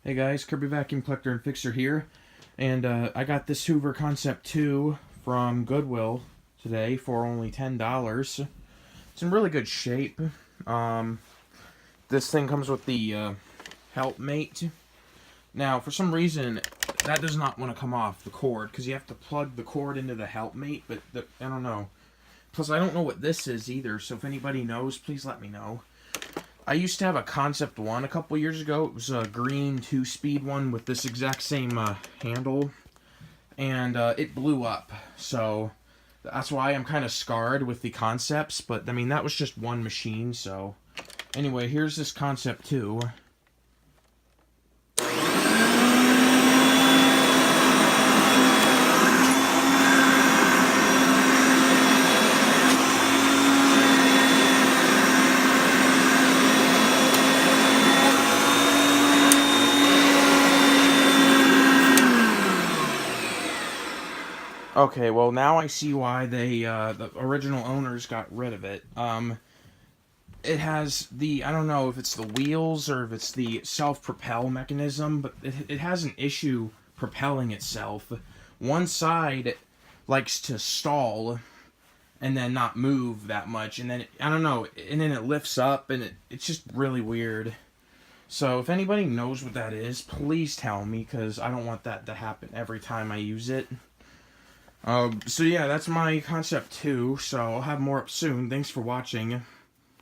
Hey guys, Kirby Vacuum Collector and Fixer here, and I got this Hoover Concept 2 from Goodwill today for only $10. It's in really good shape. This thing comes with the helpmate. Now, for some reason, that does not want to come off the cord, because you have to plug the cord into the helpmate, but I don't know. Plus, I don't know what this is either, so if anybody knows, please let me know. I used to have a Concept 1 a couple years ago. It was a green 2-speed one with this exact same handle. And it blew up. So that's why I'm kind of scarred with the Concepts. But, I mean, that was just one machine. So, anyway, here's this Concept 2. Okay, well, now I see why they, the original owners got rid of it. It has I don't know if it's the wheels or if it's the self-propel mechanism, but it has an issue propelling itself. One side likes to stall and then not move that much, and then, I don't know, and then it lifts up, and it's just really weird. So, if anybody knows what that is, please tell me, because I don't want that to happen every time I use it. So yeah, that's my Concept 2, so I'll have more up soon. Thanks for watching.